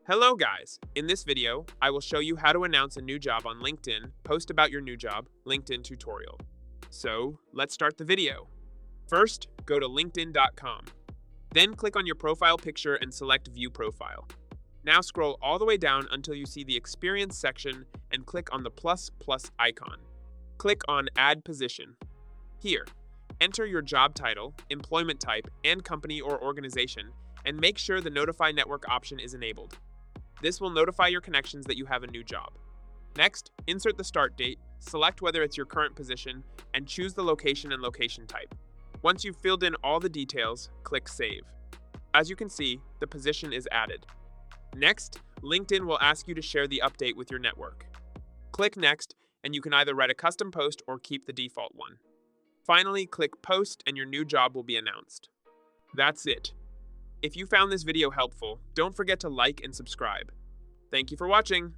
Hello guys! In this video, I will show you how to announce a new job on LinkedIn, post about your new job, LinkedIn tutorial. So, let's start the video. First, go to linkedin.com. Then click on your profile picture and select View Profile. Now scroll all the way down until you see the Experience section and click on the plus icon. Click on Add Position. Here, enter your job title, employment type, and company or organization, and make sure the Notify Network option is enabled. This will notify your connections that you have a new job. Next, insert the start date, select whether it's your current position, and choose the location and location type. Once you've filled in all the details, click Save. As you can see, the position is added. Next, LinkedIn will ask you to share the update with your network. Click Next, and you can either write a custom post or keep the default one. Finally, click Post and your new job will be announced. That's it. If you found this video helpful, don't forget to like and subscribe. Thank you for watching.